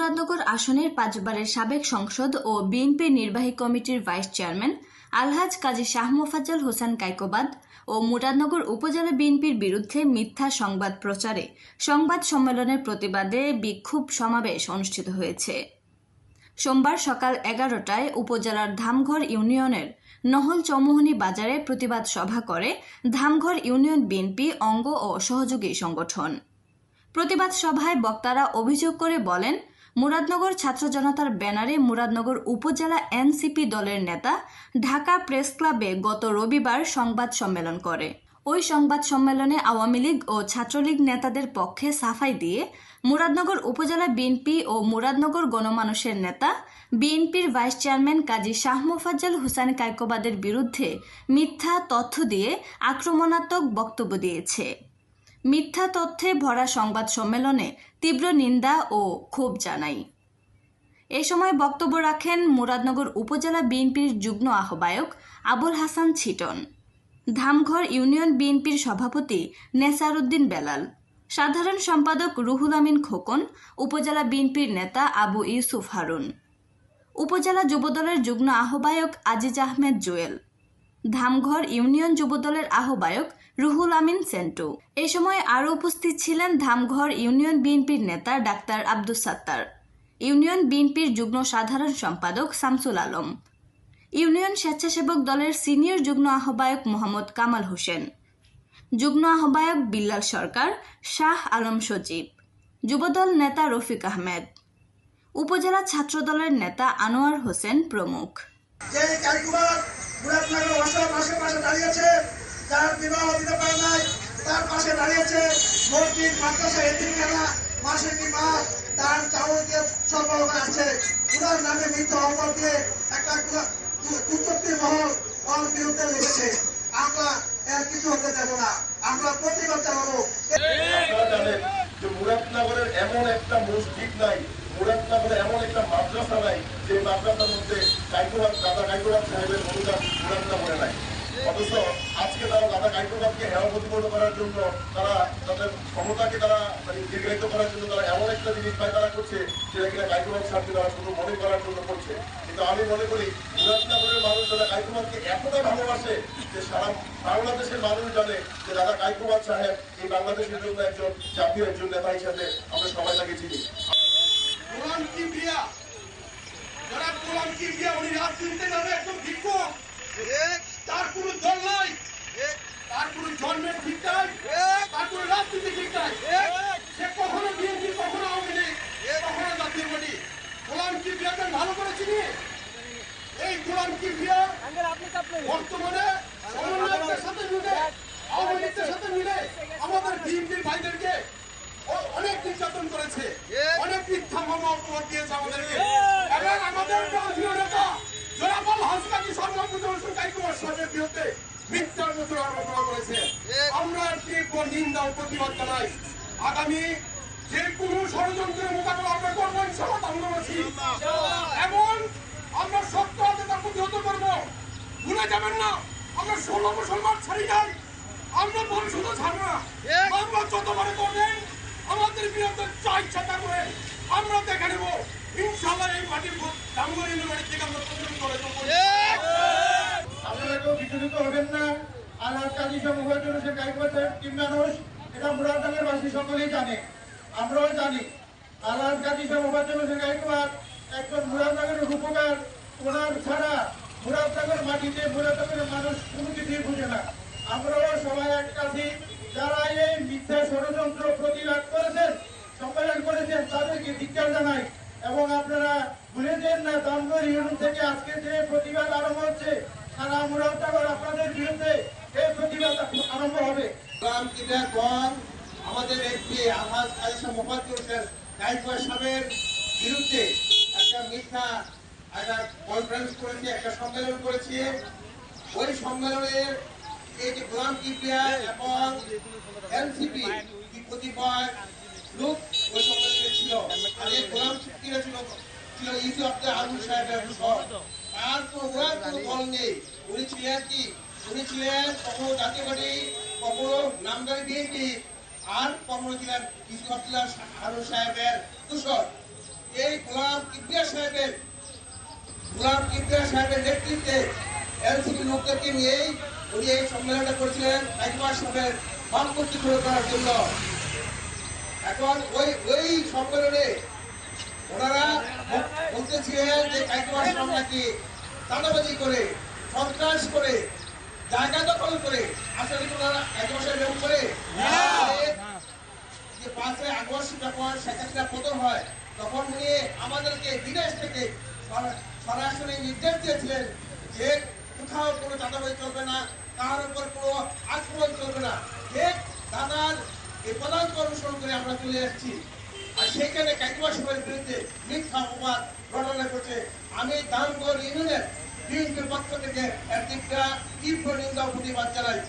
মুরাদনগর আসনের 5 বারের সাবেক সংসদ ও বিএনপির নির্বাহী কমিটির ভাইস চেয়ারম্যান আলহাজ কাজী শাহ মোফাজ্জল হোসেন কায়কোবাদ ও মুরাদনগর উপজেলা বিএনপির বিরুদ্ধে মিথ্যা সংবাদ প্রচারে সংবাদ সম্মেলনের প্রতিবাদে বিক্ষোভ সমাবেশ অনুষ্ঠিত হয়েছে। সোমবার সকাল 11টায় উপজেলার ধামঘর ইউনিয়নের নহল চৌমুহনী বাজারে প্রতিবাদ সভা করে ধামঘর ইউনিয়ন বিএনপি অঙ্গ ও সহযোগী সংগঠন। প্রতিবাদ সভায় বক্তারা অভিযোগ করে বলেন, মুরাদনগর ছাত্র জনতার ব্যানারে মুরাদনগর উপজেলা এনসিপি দলের নেতা ঢাকা প্রেস ক্লাবে গত রবিবার সংবাদ সম্মেলন করে। ওই সংবাদ সম্মেলনে আওয়ামী লীগ ও ছাত্রলীগ নেতাদের পক্ষে সাফাই দিয়ে মুরাদনগর উপজেলা বিএনপি ও মুরাদনগর গণমানুষের নেতা বিএনপির ভাইস চেয়ারম্যান কাজী শাহ মোফাজ্জল হোসেন কায়কোবাদের বিরুদ্ধে মিথ্যা তথ্য দিয়ে আক্রমণাত্মক বক্তব্য দিয়েছে। মিথ্যা তথ্যে ভরা সংবাদ সম্মেলনে তীব্র নিন্দা ও ক্ষোভ জানাই। এ সময় বক্তব্য রাখেন মুরাদনগর উপজেলা বিএনপির যুগ্ম আহ্বায়ক আবুল হাসান ছিটন, ধামঘর ইউনিয়ন বিএনপির সভাপতি নেসার উদ্দিন বেলাল, সাধারণ সম্পাদক রুহুল আমিন খোকন, উপজেলা বিএনপির নেতা আবু ইউসুফ হারুন, উপজেলা যুবদলের যুগ্ম আহ্বায়ক আজিজ আহমেদ জুয়েল, ধামঘর ইউনিয়ন যুবদলের আহ্বায়ক রুহুল আমিন সেন্টু। এ সময় আরও উপস্থিত ছিলেন ধামঘর ইউনিয়ন বিএনপির নেতা ডাক্তার আব্দুস সাত্তার, ইউনিয়ন বিএনপির যুগ্ম সাধারণ সম্পাদক শামসুল আলম, ইউনিয়ন স্বেচ্ছাসেবক দলের সিনিয়র যুগ্ম আহ্বায়ক মোহাম্মদ কামাল হোসেন, যুগ্ম আহ্বায়ক বিল্লাল সরকার, শাহ আলম সজীব, যুবদল নেতা রফিক আহমেদ, উপজেলা ছাত্রদলের নেতা আনোয়ার হোসেন প্রমুখ। যার বিবাহ দিতে পারে নাই তার পাশে দাঁড়িয়েছে মসজিদ মাদ্রাসা এতিমখানা মাসে কি মাস তার যাবতীয় সরবরাহ আছে। উনার নামে মিথ্যা অপবাদ দিয়ে একটা কুচক্রী মহল ওর বিরুদ্ধে লেগেছে। আমরা এর কিছু হতে দেব না, আমরা প্রতিবাদ জানাবো। আপনারা জানেন যে মুরাদনগরের এমন একটা মসজিদ নাই, মুরাদনগরে এমন একটা মাদ্রাসা নাই যে মাদ্রাসার মধ্যে দাদা কায়কোবাদ সাহেবের অনুদান মুরাদনগরে নাই। অথচ আজকে তারা দাদা কায়কোবাদকে হেয় প্রতিপন্ন করার জন্য তারা তাদের ক্ষমতাকে তারা দীর্ঘায়িত করার জন্য তারা এমন একটা জিনিস তারা করছে যেটা কিনা কায়কোবাদ সাহেবকে তারা শুধু মনে করার জন্য করছে। কিন্তু আমি মনে করি মুরাদনগরের মানুষ দাদা কায়কোবাদকে এতটা ভালোবাসে যে সারা বাংলাদেশের মানুষ জানে যে দাদা কায়কোবাদ সাহেব এই বাংলাদেশের জন্য একজন জাতীয় একজন নেতা হিসাবে আমরা সবাই তাকে চিনি। গোলাম কিবরিয়া, যারা গোলাম কিবরিয়া উনি রাজনীতিতে যাবে একদম ভিক্ষুক, তার কোনো দল নাই, তার কোনো জন্মের ঠিক নাই, তার কোনো রাজনীতি ঠিক নাই। সে কখনো বিএনপি, কখনো আওয়ামী লীগ, কখনো জাতীয় পার্টি। গোলাম কিবরিয়াকে ভালো করে চিনি। এই গোলাম কিবরিয়া বর্তমানে সমন্বয়কদের সাথে মিলে, আওয়ামী লীগের সাথে মিলে আমাদের বিএনপির ভাইদেরকে অনেক নির্যাতন করেছে, অনেক মিথ্যা মামলা অপবাদ দিয়েছে আমাদেরকে। এবং আমাদের দলীয় নেতা জনাব হাসনাকি সর্বপ্রথম কায়কোবাদ সাহেবের বিরুদ্ধে মিথ্যার মতো আলোচনা করেছে। আমরা তীব্র নিন্দা ও প্রতিবাদ জানাই। আগামী যে কোনো ষড়যন্ত্রের মোকাবেলা আমরা করবো ইনশাআল্লাহ। এবং আমরা সত্য হাতে প্রতিহত করবো। ভুলে যাবেন না, আমরা 16 মুসলমান ছাড়ি নাই, আমরা শুধু ছাড়বো না। আমরা যতবারে করবেন আমাদের বিরুদ্ধে যা ইচ্ছা তা করে আমরা দেখে নেব ইনশাআল্লাহ। এই মাটির ধামঘর ইউনিয়ন থেকে আমরা প্রতিরোধ করে দেবো। আপনারা কেউ বিচলিত হবেন না। আলহাজ কাজী শাহ মোফাজ্জল হোসেন কায়কোবাদ সাহেব কি মানুষ এটা মুরাদনগর বাসী সকলেই জানে, আমরাও জানি। আলহাজ কাজী শাহ মোফাজ্জল হোসেন কায়কোবাদ একজন মুরাদনগরের রূপকার। ওনার ছাড়া মুরাদনগর মাটিতে মুরাদনগরের মানুষ কোনো কিছুই বুঝে না। আমরাও সবাই এক কাছে যারা এই মিথ্যা ষড়যন্ত্র প্রতিবাদ করেছেন, সম্মেলন করেছেন, তাদেরকে ধিক্কার জানাই। এবং আপনারা ভুলে যান না, ধামঘর ইউনিয়ন থেকে আজকে যে প্রতিবাদ আরম্ভ হচ্ছে, সারা মুরাদনগর আপনাদের বিরুদ্ধে এই প্রতিবাদ আরম্ভ হবে। আমাদের এমপি আলহাজ কাজী শাহ মোফাজ্জল হোসেন কায়কোবাদ সাহেবের বিরুদ্ধে একটা মিথ্যা একটা কনফারেন্স করেছে, একটা সম্মেলন করেছে। ওই সম্মেলনের এই যে গোলাম কিবরিয়া এবং এনসিপি কি কতিপয় লোক ওই সম্মেলনে ছিল। আর এই গোলাম কিবরিয়া ছিল ইউসুফ আব্দুল আলম সাহেবের সহ। আর তো ওনার কোনো দল নেই। উনি ছিলেন কি, উনি ছিলেন কখনো জাতীয় পার্টি, কখনো নামদারি বিএনপি, আর কখনো ছিলেন ইউসুফ আব্দুল আলম সাহেবের দূষণ। এই গোলাম কিবরিয়া সাহেবের নেতৃত্বে এনসিপি লোকদেরকে নিয়েই উনি এই সম্মেলনটা করেছিলেন কাইকুবাদ সাহেবের বামপন্থী শুরু করার জন্য। এখন ওই সম্মেলনে ওনারা বলতেছিলেন যে কাইকুবাদ সাহেব নাকি চাঁদাবাজি করে, সন্ত্রাস করে, জায়গা দখল করে, আসলে কি ওনারা কাইকুবাদ সাহেব এরকম করে? যে 5 আগস্ট যখন শেখ হাসিনা পতন হয় তখন উনি আমাদেরকে বিদেশ থেকে সরাসরি নির্দেশ দিয়েছিলেন যে কোথাও কোনো চাঁদাবাজি চলবে না, কার উপর কোনো আক্রমণ চলবে না। ঠিক দাদার এই পদার্থ অনুসরণ করে আমরা চলে এসেছি। আর সেইখানে কাইকুবাদ সাহেবের বিরুদ্ধে মিথ্যা অপবাদ রটনা করছে। আমি দামগড় ইউনিয়নের বিএনপির পক্ষ থেকে এর দিকটা তীব্র নিন্দা ও প্রতিবাদ জানাই।